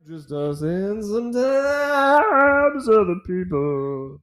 Just us and sometimes other people.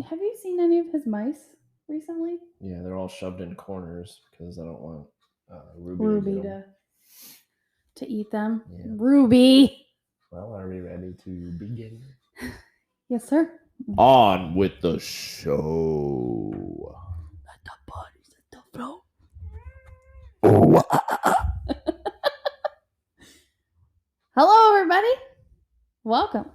Have you seen any of his mice recently? Yeah, they're all shoved in corners because I don't want Ruby to eat them. Yeah. Ruby. Well, are we ready to begin? Yes, sir. On with the show. Let the bodies at the flow. Hello, everybody. Welcome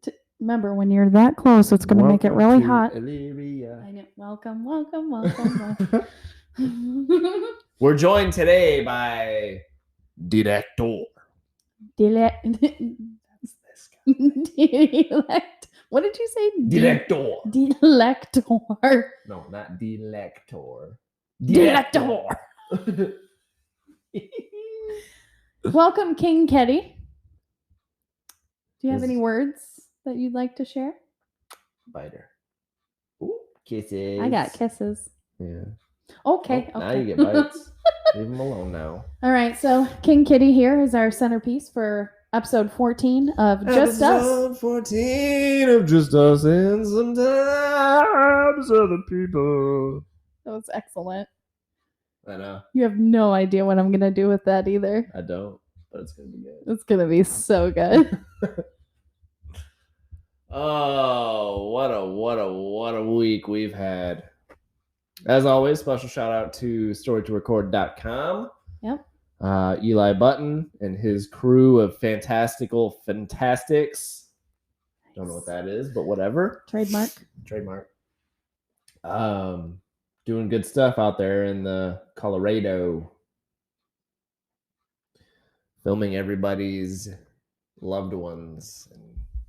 to. Remember, when you're that close, it's going to make it really hot. Illyria. I know. Welcome. We're joined today by Director. That's this guy. What did you say? Director. Delector. No, not Delector. Delector. Welcome, King Keddy. Do you have any words that you'd like to share? Biter. Ooh, kisses. I got kisses. Yeah. Okay. Now you get bites. Leave them alone now. All right. So King Kitty here is our centerpiece for episode 14 of Just Us. Episode 14 of Just Us and sometimes other people. That was excellent. I know. You have no idea what I'm going to do with that either. I don't, but it's going to be good. It's going to be so good. Oh, what a week we've had. As always, special shout out to storytorecord.com. Yep. Eli Button and his crew of fantastics. Don't know what that is, but whatever. Trademark. Doing good stuff out there in the Colorado. Filming everybody's loved ones and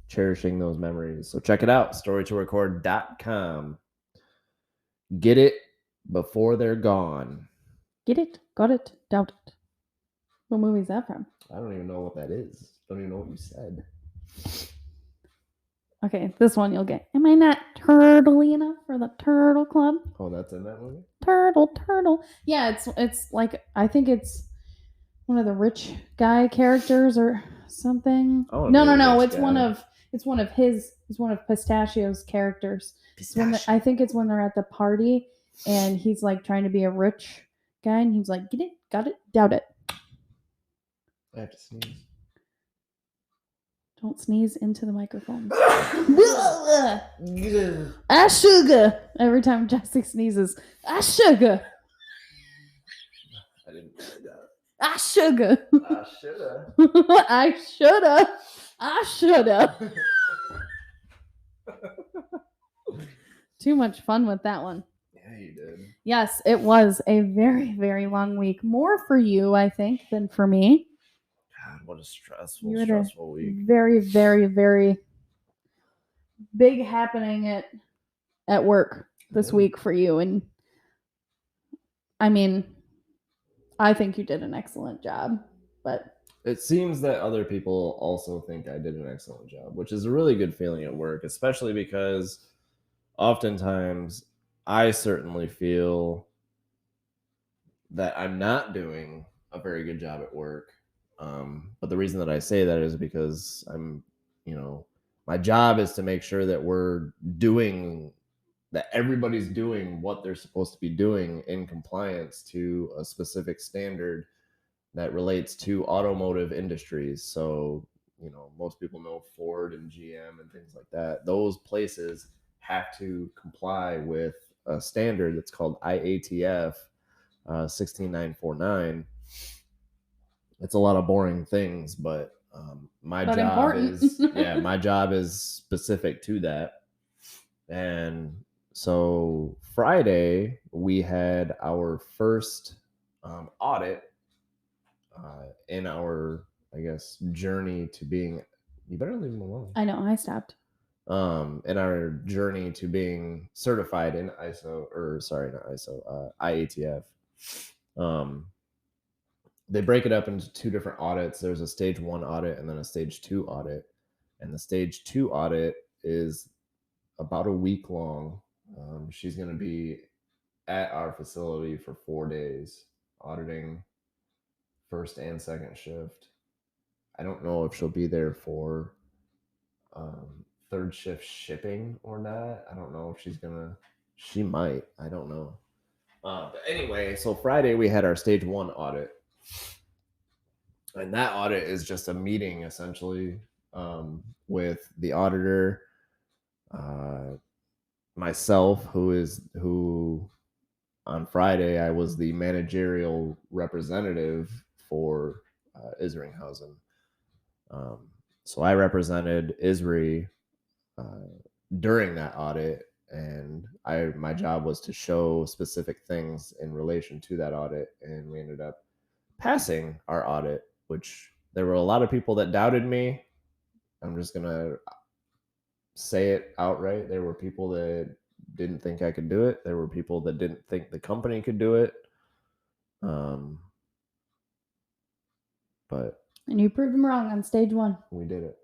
cherishing those memories. So check it out, storytorecord.com. Get it before they're gone. Get it, got it, doubt it. What movie is that from? I don't even know what that is. Don't even know what you said. Okay, this one you'll get. Am I not turtly enough for the Turtle Club? Oh, that's in that movie? Turtle. Yeah, it's like, I think it's one of the rich guy characters or something. Oh, no. It's one of Pistachio's characters. I think it's when they're at the party and he's like trying to be a rich guy and he's like, get it, got it, doubt it. I have to sneeze. Don't sneeze into the microphone. Sugah. Every time Jesse sneezes, Sugah. I didn't say that. Sugah. I shoulda. Too much fun with that one. Yeah, you did. Yes, it was a very, very long week. More for you, I think, than for me. God, what a stressful week. Very, very, very big happening at work this week for you. And I mean, I think you did an excellent job, but it seems that other people also think I did an excellent job, which is a really good feeling at work, especially because oftentimes I certainly feel that I'm not doing a very good job at work. But the reason that I say that is because my job is to make sure that that everybody's doing what they're supposed to be doing in compliance to a specific standard that relates to automotive industries. So, most people know Ford and GM and things like that. Those places have to comply with a standard that's called IATF 16949. It's a lot of boring things, but my job is specific to that. And so Friday, we had our first audit in our, I guess, journey to being. You better leave him alone. I know, I stopped. In our journey to being certified in ISO, or sorry, not ISO, IATF. They break it up into two different audits. There's a stage 1 audit and then a stage 2 audit. And the stage 2 audit is about a week long. She's going to be at our facility for 4 days, auditing first and second shift. I don't know if she'll be there for third shift shipping or not. I don't know if she's gonna. She might. I don't know. But anyway, so Friday we had our stage 1 audit, and that audit is just a meeting essentially with the auditor, myself, who on Friday I was the managerial representative for Isringhausen. So I represented ISRI during that audit, and my job was to show specific things in relation to that audit, and we ended up passing our audit, which there were a lot of people that doubted me. I'm just gonna say it outright. There were people that didn't think I could do it. There were people that didn't think the company could do it. But And you proved them wrong on stage 1. we did it.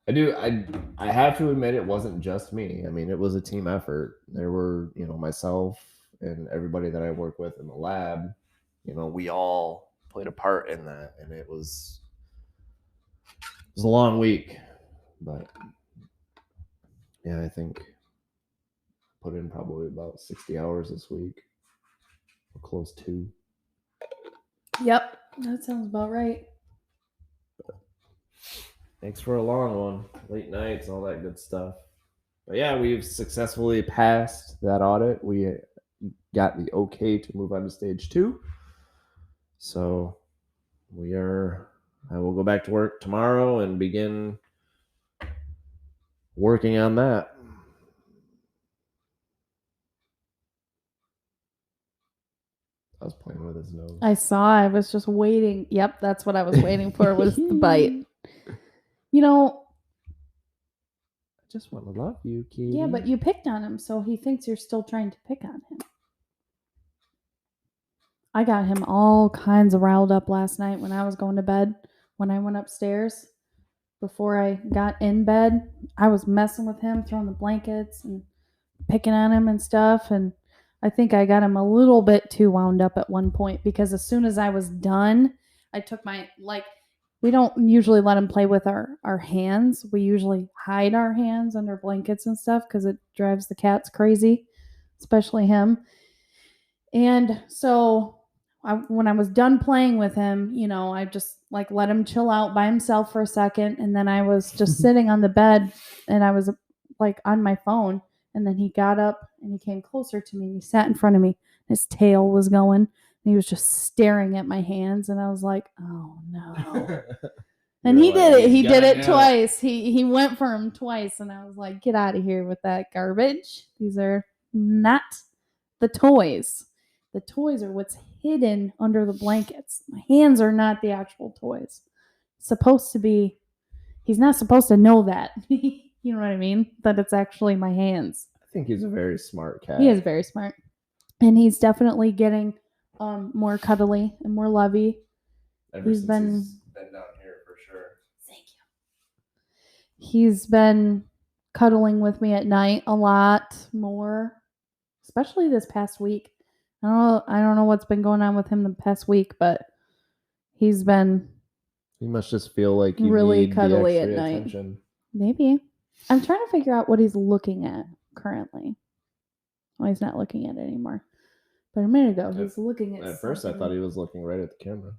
I have to admit, it wasn't just me. I mean, it was a team effort. There were, myself and everybody that I work with in the lab, we all played a part in that. And it was a long week, but yeah, I think put in probably about 60 hours this week, or close to. Yep, that sounds about right. Thanks for a long one. Late nights, all that good stuff. But yeah, we've successfully passed that audit. We got the okay to move on to stage 2. So I will go back to work tomorrow and begin working on that. I was playing with his nose. I saw. I was just waiting. Yep, that's what I was waiting for, was the bite. I just want to love you, Katie. Yeah, but you picked on him, so he thinks you're still trying to pick on him. I got him all kinds of riled up last night when I was going to bed. When I went upstairs, before I got in bed, I was messing with him, throwing the blankets and picking on him and stuff. And I think I got him a little bit too wound up at one point, because as soon as I was done, I took we don't usually let him play with our hands. We usually hide our hands under blankets and stuff because it drives the cats crazy, especially him. And so when I was done playing with him, I just let him chill out by himself for a second. And then I was just sitting on the bed, and I was on my phone. And then he got up and he came closer to me. He sat in front of me. His tail was going, and he was just staring at my hands. And I was like, oh no. And he did it. He did it twice. He went for him twice. And I was like, get out of here with that garbage. These are not the toys. The toys are what's hidden under the blankets. My hands are not the actual toys. It's supposed to be. He's not supposed to know that. You know what I mean? That it's actually my hands. I think he's a very smart cat. He is very smart. And he's definitely getting more cuddly and more lovey. He's been down here for sure. Thank you. He's been cuddling with me at night a lot more, especially this past week. I don't know what's been going on with him the past week, but he's been. He must just feel like you really need cuddly the extra at night. attention. Maybe. I'm trying to figure out what he's looking at currently. Well, he's not looking at it anymore. But a minute ago, he's looking at. At first, I thought he was looking right at the camera.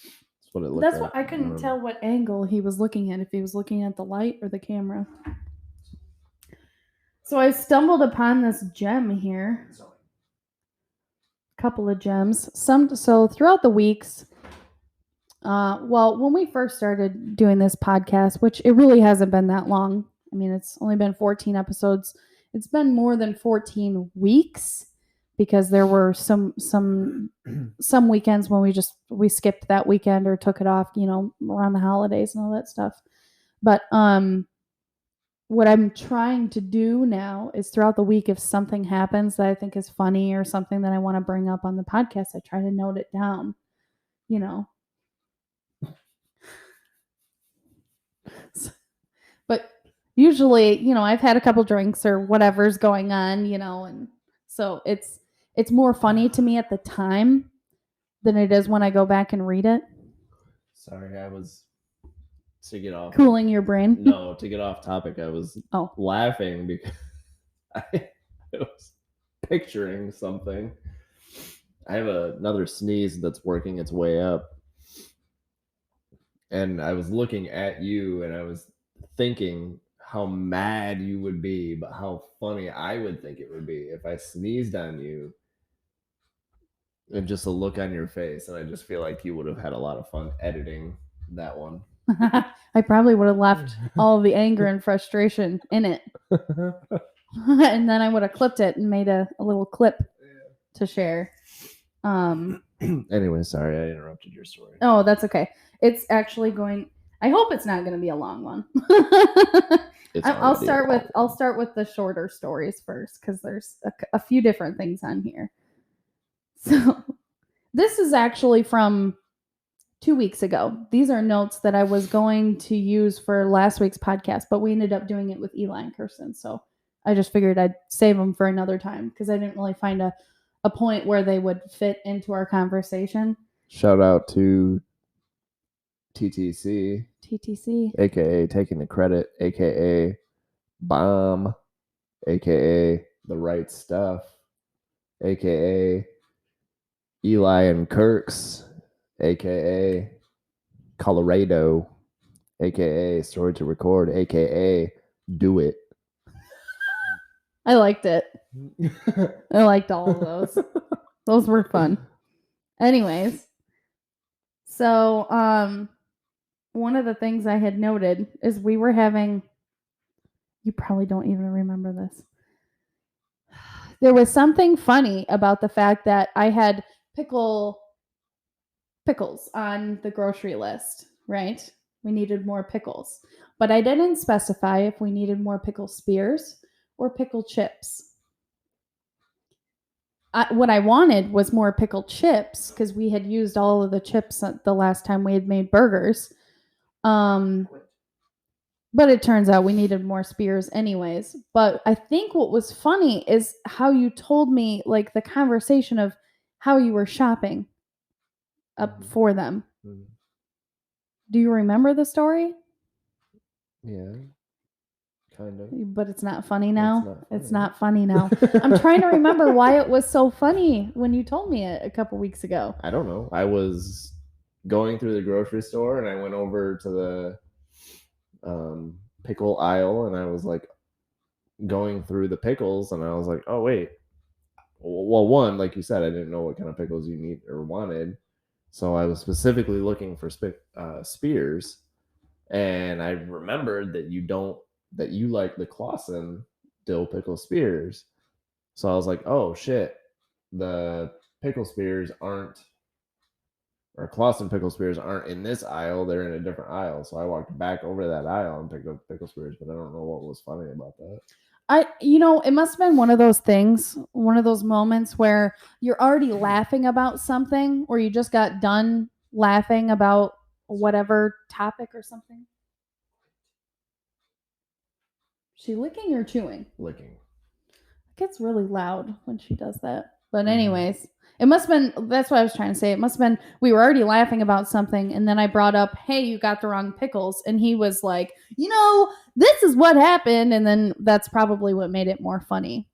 That's what it looked That's like. what I couldn't tell what angle he was looking at. If he was looking at the light or the camera. So I stumbled upon this gem here. Couple of gems. So throughout the weeks. When we first started doing this podcast, which it really hasn't been that long. I mean, it's only been 14 episodes. it's been more than 14 weeks because there were some weekends when we skipped that weekend or took it off, around the holidays and all that stuff. But what I'm trying to do now is throughout the week, if something happens that I think is funny or something that I want to bring up on the podcast, I try to note it down, But usually, I've had a couple drinks or whatever's going on, and so it's more funny to me at the time than it is when I go back and read it. Sorry, I was to get off cooling your brain. No, to get off topic, I was laughing because I was picturing something. I have another sneeze that's working its way up. And I was looking at you and I was thinking how mad you would be, but how funny I would think it would be if I sneezed on you and just a look on your face. And I just feel like you would have had a lot of fun editing that one. I probably would have left all of the anger and frustration in it. And then I would have clipped it and made a little clip to share. Anyway, sorry, I interrupted your story. Oh, that's okay. It's actually I hope it's not going to be a long one. I'll start with the shorter stories first because there's a few different things on here. So this is actually from 2 weeks ago. These are notes that I was going to use for last week's podcast, but we ended up doing it with Eli and Kirsten. So I just figured I'd save them for another time because I didn't really find a point where they would fit into our conversation. Shout out to TTC, aka Taking the Credit, aka Bomb, aka The Right Stuff, aka Eli and Kirks, aka Colorado, aka Story to Record, aka Do It. I liked it. I liked all of those. Those were fun. Anyways, so one of the things I had noted is we were having, you probably don't even remember this. There was something funny about the fact that I had pickles on the grocery list, right? We needed more pickles. But I didn't specify if we needed more pickle spears or pickle chips. What I wanted was more pickled chips because we had used all of the chips the last time we had made burgers. But it turns out we needed more spears anyways. But I think what was funny is how you told me, like, the conversation of how you were shopping up for them. Mm-hmm. Do you remember the story? Yeah. Kind of. But it's not funny now? It's not funny now. I'm trying to remember why it was so funny when you told me it a couple weeks ago. I don't know. I was going through the grocery store and I went over to the pickle aisle and I was like going through the pickles and I was like, oh, wait. Well, one, like you said, I didn't know what kind of pickles you need or wanted. So I was specifically looking for spears. And I remembered that you like the Clausen dill pickle spears. So I was like, oh shit, the pickle spears aren't, or Clausen pickle spears aren't in this aisle, they're in a different aisle. So I walked back over to that aisle and picked up pickle spears, but I don't know what was funny about that. It must have been one of those things, one of those moments where you're already laughing about something or you just got done laughing about whatever topic or something. She licking or chewing? Licking. It gets really loud when she does that. But anyways, it must have been, that's what I was trying to say. It must have been, we were already laughing about something. And then I brought up, hey, you got the wrong pickles. And he was like, this is what happened. And then that's probably what made it more funny.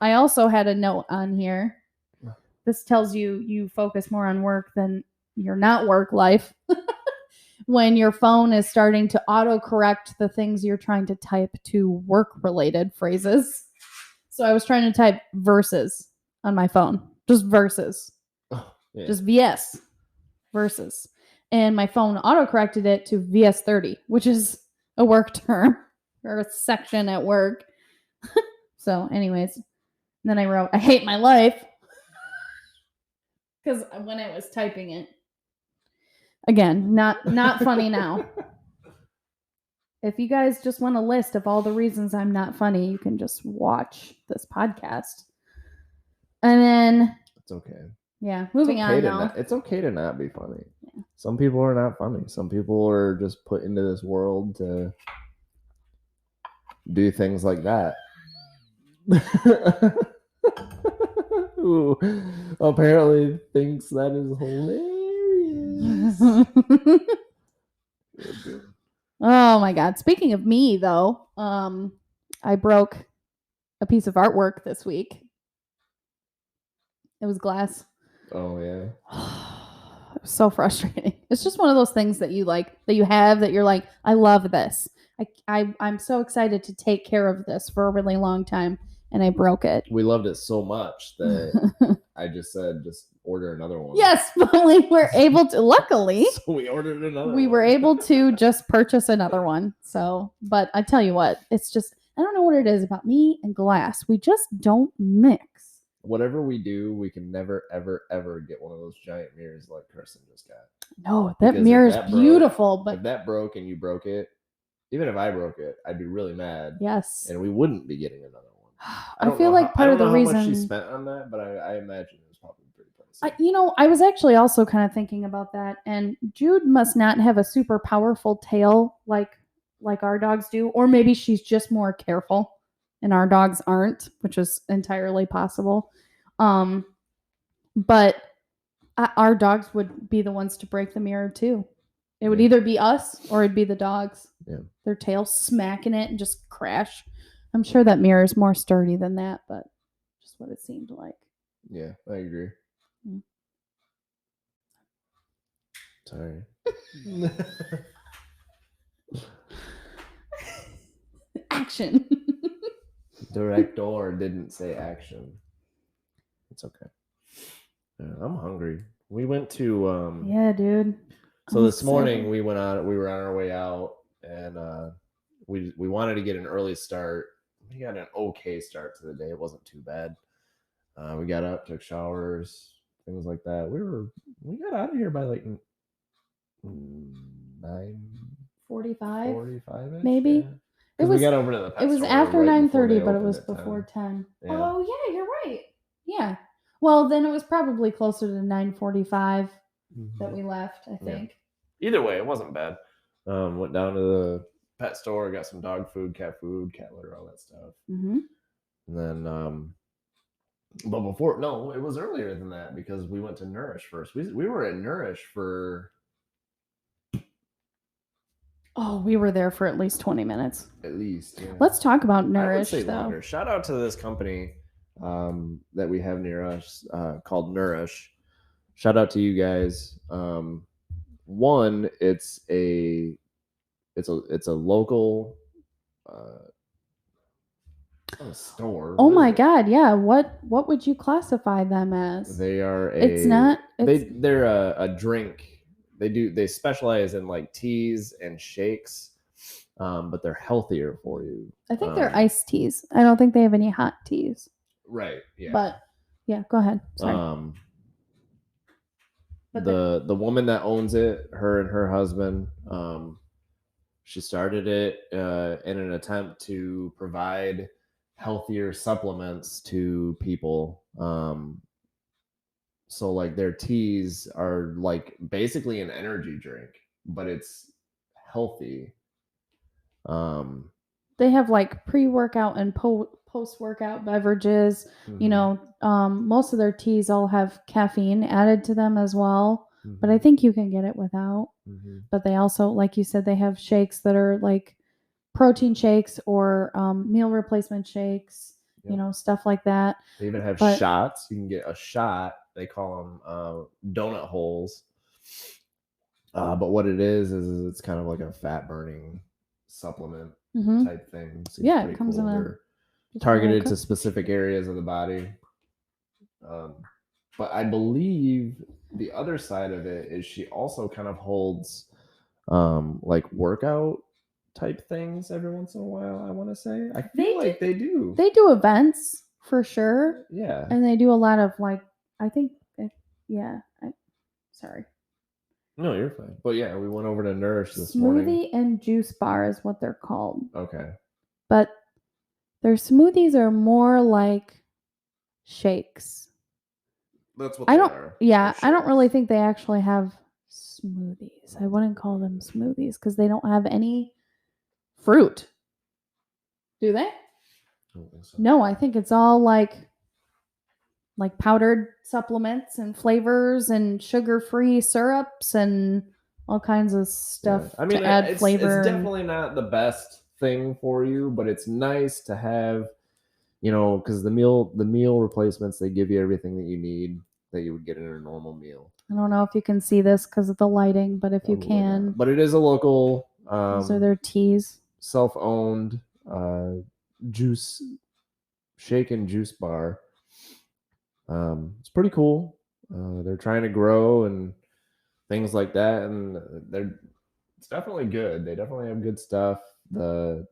I also had a note on here. This tells you focus more on work than your not work life. When your phone is starting to autocorrect the things you're trying to type to work-related phrases. So I was trying to type verses on my phone. Just verses. Oh, yeah. Just VS. Verses. And my phone autocorrected it to VS30, which is a work term or a section at work. So, anyways, then I wrote, I hate my life. Because when I was typing it, again, not funny now. If you guys just want a list of all the reasons I'm not funny, you can just watch this podcast. And then, It's okay. yeah, moving on now. It's okay to not be funny. Yeah. Some people are not funny. Some people are just put into this world to do things like that. Who apparently thinks that is hilarious. Oh my god. Speaking of me though, I broke a piece of artwork this week. It was glass. Oh yeah. It was so frustrating. It's just one of those things that you like, that you have, that you're like, I love this. I'm so excited to take care of this for a really long time, and I broke it. We loved it so much that I just said, just order another one. Yes, but we were able to, luckily, so we ordered another we one. were able to just purchase another one. So, but I tell you what, it's just, I don't know what it is about me and glass. We just don't mix. Whatever we do, we can never, ever, ever get one of those giant mirrors like Kirsten just got. No, that mirror is beautiful, but if that broke and you broke it, even if I broke it, I'd be really mad. Yes. And we wouldn't be getting another one. I feel like part of the reason how much she spent on that, but I imagine it was probably pretty pricey. I was actually also kind of thinking about that, and Jude must not have a super powerful tail like our dogs do, or maybe she's just more careful and our dogs aren't, which is entirely possible. But our dogs would be the ones to break the mirror too. It would either be us or it'd be the dogs. Yeah. Their tail smacking it and just crash. I'm sure that mirror is more sturdy than that, but just what it seemed like. Yeah, I agree. Mm. Sorry. Action. Director didn't say action. It's okay. I'm hungry. We went to yeah, dude. So this morning we were on our way out, and we wanted to get an early start. We got an okay start to the day. It wasn't too bad. We got up, took showers, things like that. We got out of here by like 9:45, maybe. Yeah. We got over to the pet It was store after right 9:30, but it was before 10. Yeah. Oh yeah, you're right. Yeah. Well, then it was probably closer to 9:45 that we left, I think. Yeah. Either way, it wasn't bad. Went down to the pet store, got some dog food, cat litter, all that stuff. Mm-hmm. And then, but before, no, it was earlier than that because we went to Nourish first. We were at Nourish for. Oh, we were there for at least 20 minutes. At least, yeah. Let's talk about Nourish, though. Longer. Shout out to this company that we have near us called Nourish. Shout out to you guys. One, it's a local store. Oh my god, yeah. What would you classify them as? They are they're a drink. They specialize in like teas and shakes, but they're healthier for you. I think they're iced teas. I don't think they have any hot teas. Right. Yeah. But yeah, go ahead. Sorry. The woman that owns it, her and her husband, she started it in an attempt to provide healthier supplements to people. So like their teas are like basically an energy drink, but it's healthy. They have like pre-workout and post-workout beverages. Mm-hmm. Most of their teas all have caffeine added to them as well. Mm-hmm. But I think you can get it without. Mm-hmm. But they also, like you said, they have shakes that are like protein shakes or meal replacement shakes. Yep. Stuff like that. They even have shots. You can get a shot. They call them donut holes. But what it is it's kind of like a fat burning supplement type thing. Yeah, it comes in They're targeted to specific areas of the body. But I believe the other side of it is she also kind of holds like workout type things every once in a while. I want to say I They feel like they do. They do events for sure, Yeah. and they do a lot of like I think yeah. Sorry. No, you're fine. But yeah, we went over to Nourish this morning. Smoothie and juice bar is what they're called. Okay. But their smoothies are more like shakes. That's what I they don't are. yeah, They're I don't really shakes. think they actually have smoothies. I wouldn't call them smoothies because they don't have any fruit. Do they? I don't think so. No, I think it's all like powdered supplements and flavors and sugar-free syrups and all kinds of stuff Yeah. I mean, to add it's flavor. definitely not the best thing for you, but it's nice to have, because the meal replacements, they give you everything that you need that you would get in a normal meal. I don't know if you can see this because of the lighting, but if you Probably can, not. But it is a local, those are their teas. self-owned juice shake and juice bar. It's pretty cool. They're trying to grow and things like that, and it's definitely good. They definitely have good stuff. The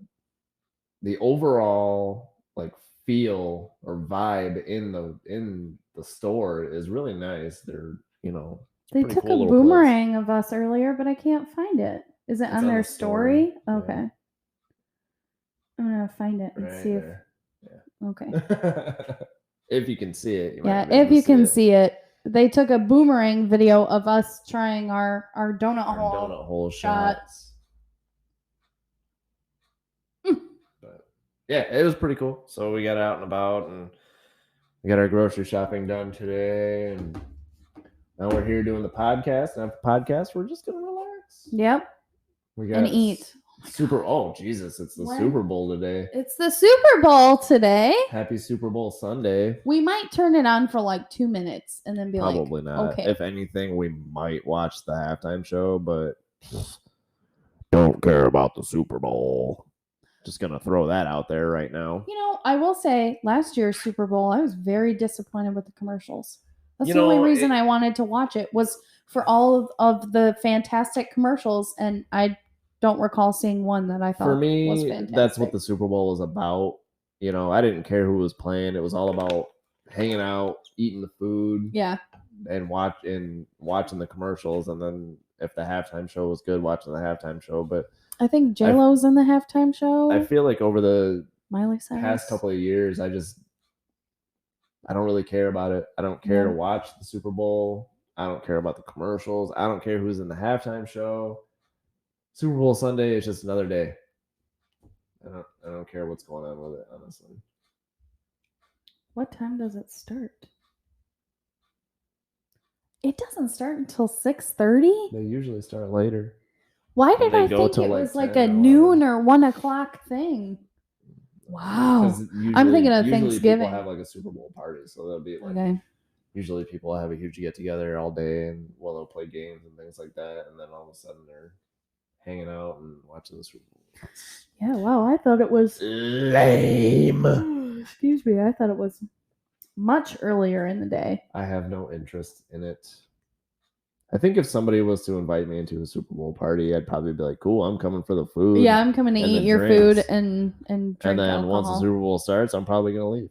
overall like feel or vibe in the store is really nice. They're it's They pretty took cool a little place. boomerang of us earlier, but I can't find it. Is it It's on on their the story, story? yeah. Okay. I'm gonna find it and Right see there. if okay. If you can see it, you Yeah, might be able if to you can it. see it. They took a boomerang video of us trying our donut Our hole donut hole shot. shots. But yeah, it was pretty cool. So we got out and about, and we got our grocery shopping done today, and now we're here doing the podcast. And after the podcast, we're just gonna relax. Yep. We got And eat. Oh Jesus, it's the Super Bowl today. It's the Super Bowl today. Happy Super Bowl Sunday. We might turn it on for like 2 minutes and then be Probably like, not. okay. If anything, we might watch the halftime show, but don't care about the Super Bowl. Just gonna throw that out there right now. I will say last year's Super Bowl, I was very disappointed with the commercials. That's the only reason I wanted to watch it was for all of the fantastic commercials, and I don't recall seeing one that I thought for me was fantastic. That's what the Super Bowl was about. I didn't care who was playing. It was all about hanging out, eating the food, yeah, and watching the commercials, and then if the halftime show was good, watching the halftime show. But I think J-Lo's in the halftime show. I feel like over the Miley Cyrus past couple of years, I don't really care about it. I don't care to watch the Super Bowl. I don't care about the commercials. I don't care who's in the halftime show. Super Bowl Sunday is just another day. I don't care what's going on with it, honestly. What time does it start? It doesn't start until 6:30. They usually start later. Why did I think it was like a noon or 1 o'clock thing? Wow. I'm thinking of Thanksgiving. People have like a Super Bowl party, so they'll be like, usually people have a huge get together all day, and they'll play games and things like that, and then all of a sudden they're hanging out and watching the Super Bowl. Yeah, wow. I thought it was lame. Excuse me. I thought it was much earlier in the day. I have no interest in it. I think if somebody was to invite me into a Super Bowl party, I'd probably be like, cool, I'm coming for the food. Yeah, I'm coming to eat your food and drink And then alcohol. once the Super Bowl starts, I'm probably going to leave.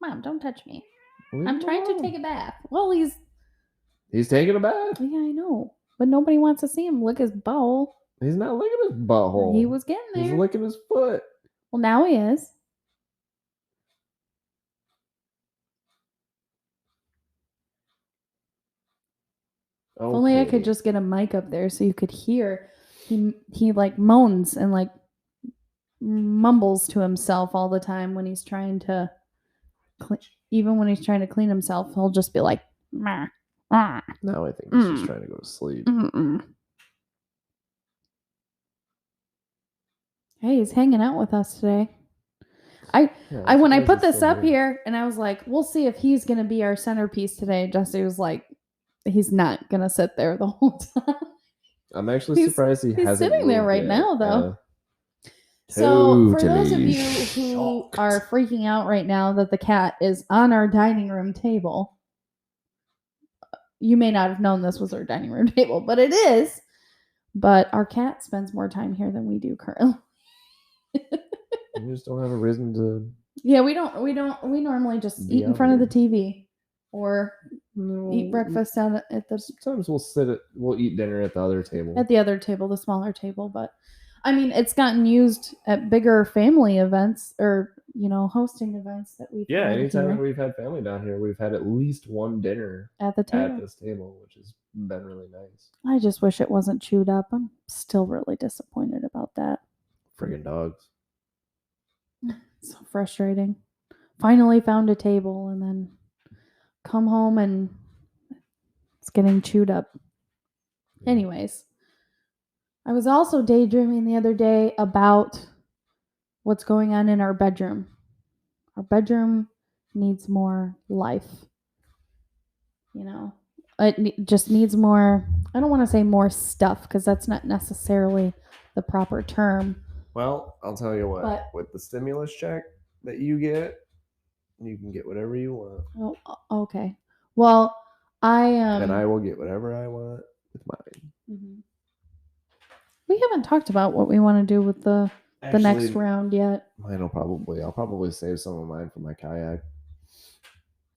Mom, don't touch me. I'm trying to take a bath. Well, he's taking a bath. Yeah, I know. But nobody wants to see him lick his bowl. He's not licking his butthole. He was getting there. He's licking his foot. Well, now he is. Okay. If only I could just get a mic up there so you could hear. He like moans and like mumbles to himself all the time when he's trying to even when he's trying to clean himself, he'll just be like, meh, ah. No, I think he's just trying to go to sleep. Hey, he's hanging out with us today. When I put this up here and I was like, we'll see if he's gonna be our centerpiece today. Jesse was like, he's not gonna sit there the whole time. I'm actually surprised he's sitting there right now, though. So for those of you who are freaking out right now that the cat is on our dining room table, you may not have known this was our dining room table, but it is. But our cat spends more time here than we do currently. You just don't have a reason to. Yeah, we don't. We normally just Be eat in out front of the here. TV or eat breakfast out at the Sometimes we'll eat dinner at the other table. at the other table, the smaller table. But I mean, it's gotten used at bigger family events or hosting events that we've Yeah, had anytime here we've had family down here, we've had at least one dinner at the at table. this table, which has been really nice. I just wish it wasn't chewed up. I'm still really disappointed about that. Friggin' dogs. It's so frustrating. Finally found a table and then come home and it's getting chewed up. Anyways, I was also daydreaming the other day about what's going on in our bedroom. Our bedroom needs more life. It just needs more. I don't want to say more stuff because that's not necessarily the proper term. Well, I'll tell you what. But- with the stimulus check that you get, you can get whatever you want, Okay. Well, and I will get whatever I want with mine. We haven't talked about what we want to do with the next Actually, round yet. I'll probably save some of mine for my kayak.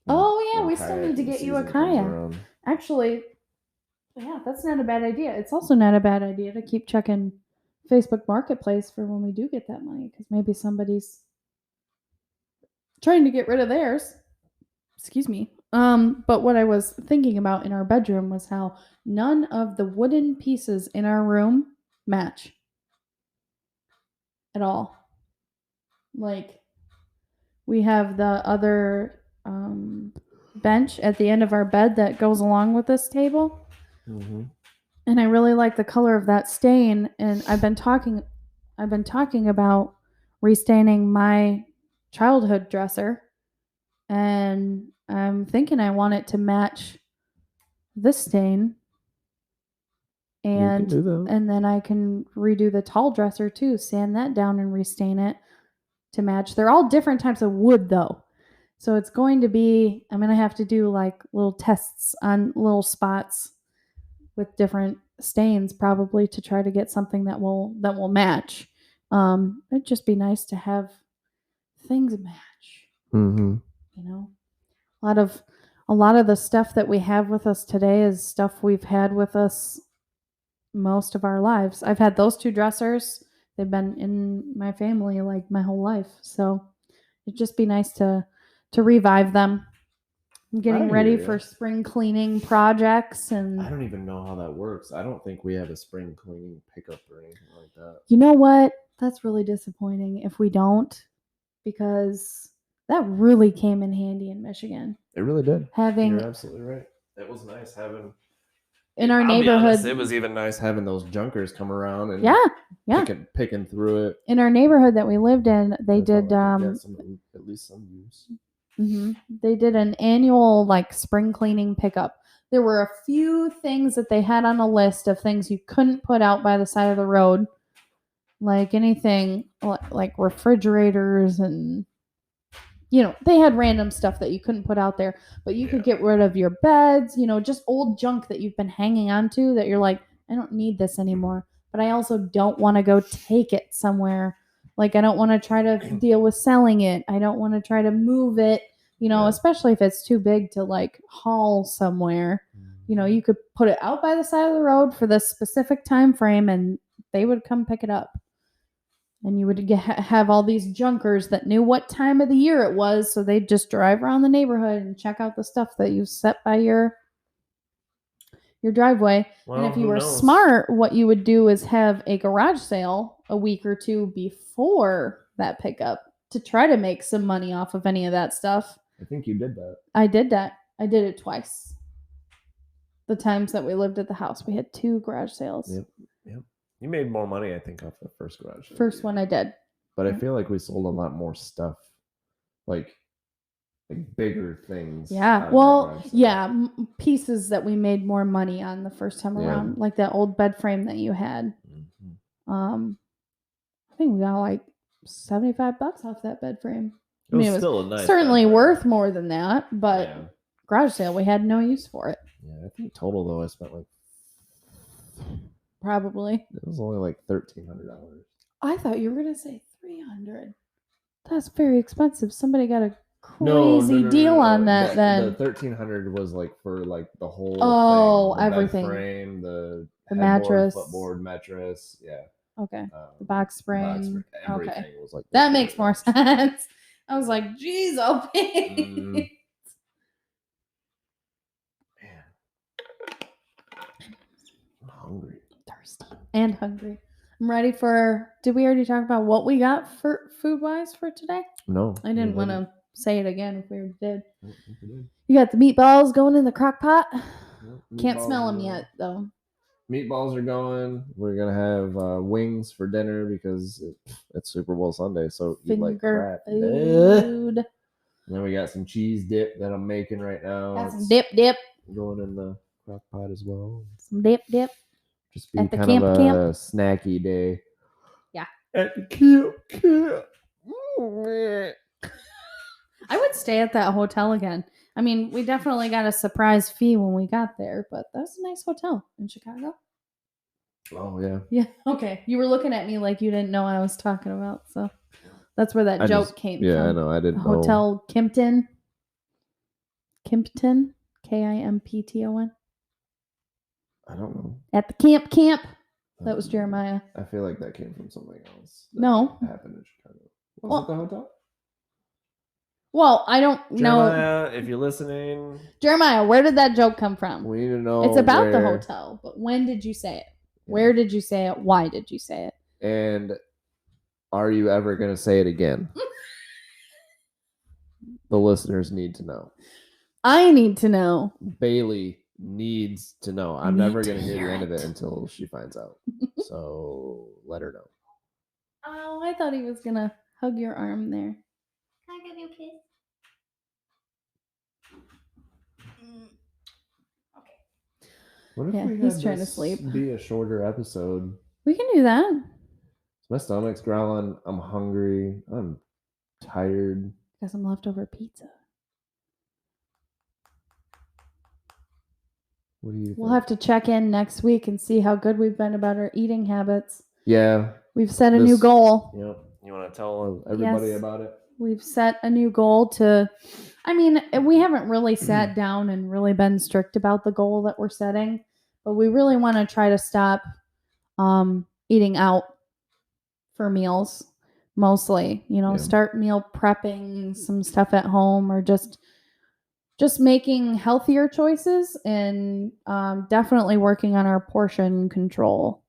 Oh yeah, When we still need to kayaking get you a season comes kayak. around. Actually, yeah, that's not a bad idea. It's also not a bad idea to keep checking Facebook Marketplace for when we do get that money because maybe somebody's trying to get rid of theirs. Excuse me. But what I was thinking about in our bedroom was how none of the wooden pieces in our room match at all. Like, we have the other bench at the end of our bed that goes along with this table. Mm-hmm. And I really like the color of that stain. And I've been talking about restaining my childhood dresser. And I'm thinking I want it to match this stain. And You can do that. and then I can redo the tall dresser too, sand that down and restain it to match. They're all different types of wood though. So it's going to be, I'm going to have to do like little tests on little spots with different stains probably to try to get something that will match. It'd just be nice to have things match. Mm-hmm. A lot of the stuff that we have with us today is stuff we've had with us most of our lives. I've had those two dressers. They've been in my family like my whole life. So it'd just be nice to revive them. I'm getting ready for spring cleaning projects and I don't even know how that works. I don't think we have a spring cleaning pickup or anything like that. You know what? That's really disappointing if we don't, because that really came in handy in Michigan. It really did. Having You're absolutely right. It was nice having in our I'll be neighborhood. honest, it was even nice having those junkers come around and picking through it. In our neighborhood that we lived in, they did at least some use. They did an annual like spring cleaning pickup. There were a few things that they had on a list of things you couldn't put out by the side of the road, like anything like refrigerators and they had random stuff that you couldn't put out there, but you could get rid of your beds, just old junk that you've been hanging on to that you're like, I don't need this anymore, but I also don't want to go take it somewhere. Like, I don't want to try to deal with selling it. I don't want to try to move it, especially if it's too big to like haul somewhere. You could put it out by the side of the road for this specific time frame and they would come pick it up. And you would have all these junkers that knew what time of the year it was, so they'd just drive around the neighborhood and check out the stuff that you set by your driveway. Well, and if you were smart, what you would do is have a garage sale a week or two before that pickup to try to make some money off of any of that stuff. I think you did that. I did that. I did it twice. The times that we lived at the house, we had 2 garage sales. Yep. You made more money, I think, off the first garage sale. First one I did. But I feel like we sold a lot more stuff, like bigger things. Yeah. Well, yeah, pieces that we made more money on the first time around, like that old bed frame that you had. I think we got like $75 off that bed frame. It was still a nice certainly worth more than that, but garage sale, we had no use for it. Yeah, I think total though I spent like Probably. It was only like $1,300. I thought you were gonna say 300. That's very expensive. Somebody got a No, crazy deal on that. The Then 1,300 was like for like the whole Oh, thing, the bed everything. frame, the The headboard, mattress. footboard, mattress, yeah, Okay. The box spring. spring, everything Okay. was like That makes more $1,300. sense. I was like, geez, Mm, man, I'm hungry. thirsty and hungry. I'm ready for. Did we already talk about what we got for food wise for today? No, I didn't want to say it again if we already did. I don't think we did. You got the meatballs going in the crock pot. Nope, Can't meatballs smell are them going. yet though. Meatballs are going. We're gonna have wings for dinner because it's Super Bowl Sunday, so eat like Finger crap. food. And then we got some cheese dip that I'm making right now. Got some It's dip. going in the crock pot as well. Some dip. Just be At the kind of a camp. snacky day. Yeah. At the camp. I would stay at that hotel again. I mean, we definitely got a surprise fee when we got there, but that was a nice hotel in Chicago. Oh yeah. Yeah. Okay. You were looking at me like you didn't know what I was talking about, so that's where that joke came from. Yeah, I know. I didn't know. Hotel Kimpton. Kimpton. Kimpton. I don't know. At the camp. That was Jeremiah. I feel like that came from something else. No. Happened in Chicago. Was it the hotel? Well, I don't know. Jeremiah, if you're listening. Jeremiah, where did that joke come from? We need to know. It's about the hotel, but when did you say it? Yeah. Where did you say it? Why did you say it? And are you ever going to say it again? The listeners need to know. I need to know. Bailey needs to know. I'm never going to hear the end of it until she finds out. So let her know. Oh, I thought he was going to hug your arm there. Can I give you a kiss? Okay. What if we he's trying to sleep. Be a shorter episode. We can do that. My stomach's growling. I'm hungry. I'm tired. Got some leftover pizza. What do you think? We'll have to check in next week and see how good we've been about our eating habits. Yeah. We've set a new goal. Yep. You want to tell everybody about it? We've set a new goal to, I mean, we haven't really sat down and really been strict about the goal that we're setting, but we really want to try to stop eating out for meals mostly, start meal prepping some stuff at home or just making healthier choices and definitely working on our portion control.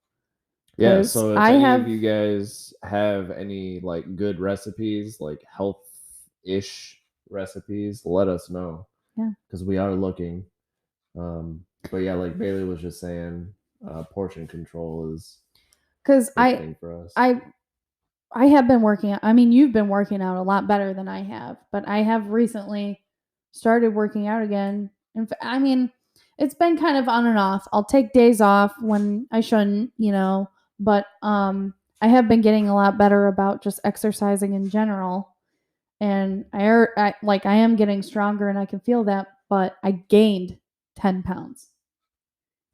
Yeah, so if any of you guys have any like good recipes, like health-ish recipes, let us know. Yeah. Because we are looking. But yeah, like Bailey was just saying, portion control is because a thing for us. I have been working out. I mean, you've been working out a lot better than I have, but I have recently started working out again. And I mean, it's been kind of on and off. I'll take days off when I shouldn't, but I have been getting a lot better about just exercising in general. And I am getting stronger and I can feel that, but I gained 10 pounds.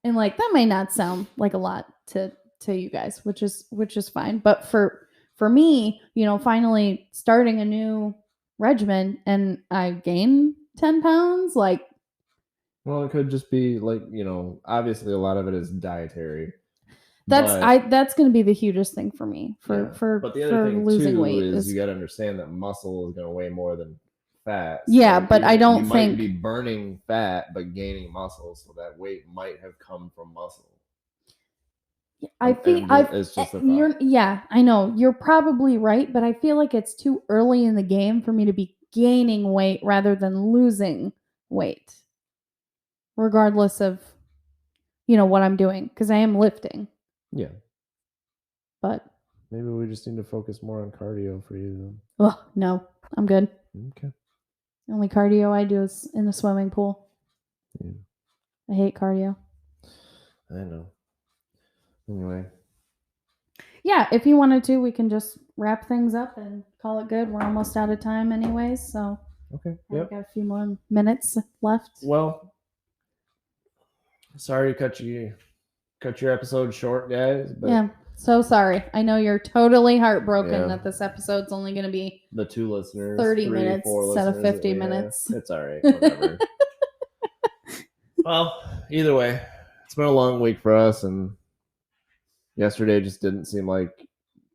And like that may not sound like a lot to you guys, which is fine. But for me, finally starting a new regimen and I gained 10 pounds, like. Well, it could just be like, obviously a lot of it is dietary. That's going to be the hugest thing for me but the other thing losing too weight is you got to understand that muscle is going to weigh more than fat. Yeah, but I don't think you might be burning fat but gaining muscle, so that weight might have come from muscle. I think it's just a thought. Yeah, I know you're probably right, but I feel like it's too early in the game for me to be gaining weight rather than losing weight, regardless of what I'm doing, because I am lifting. Yeah. But maybe we just need to focus more on cardio for you then. Oh, no. I'm good. Okay. The only cardio I do is in the swimming pool. Yeah. I hate cardio. I know. Anyway. Yeah, if you wanted to, we can just wrap things up and call it good. We're almost out of time anyways, so. Okay. I've got a few more minutes left. Well, sorry to cut you cut your episode short, guys. But Yeah. So sorry. I know you're totally heartbroken Yeah. that this episode's only going to be the 2 listeners, 30 3, minutes 4 instead of listeners that 50 we have, minutes. it's all right. Whatever. Well, either way, it's been a long week for us, and yesterday just didn't seem like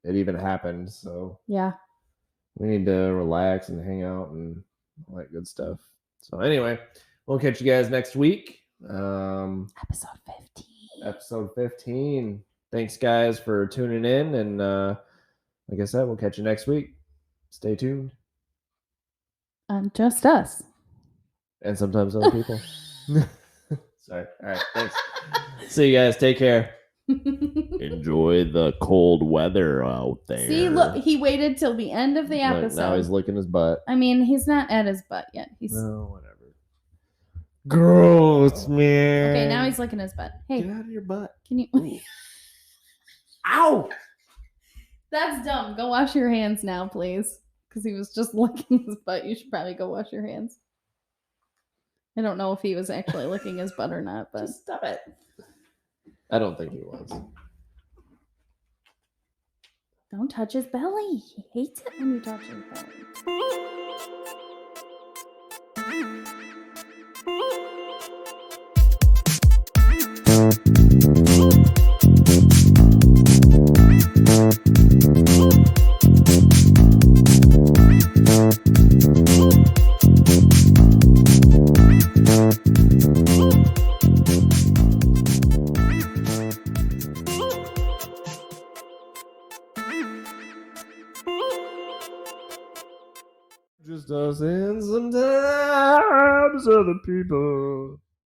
it even happened. So Yeah. we need to relax and hang out and all that good stuff. So anyway, we'll catch you guys next week. Episode 15. Episode 15. Thanks, guys, for tuning in. And like I said, we'll catch you next week. Stay tuned. Just us. And sometimes other people. Sorry. All right. Thanks. See you guys. Take care. Enjoy the cold weather out there. See, look, he waited till the end of the Look, episode. now he's licking his butt. I mean, he's not at his butt yet. He's No, whatever. Gross, man. okay. Now he's licking his butt. Hey, Get out of your butt. can you? Ow! That's dumb. Go wash your hands now, please. Because he was just licking his butt. You should probably go wash your hands. I don't know if he was actually licking his butt or not, but Just stop it. I don't think he was. don't touch his belly. He hates it when you touch his belly. Just us and sometimes other people.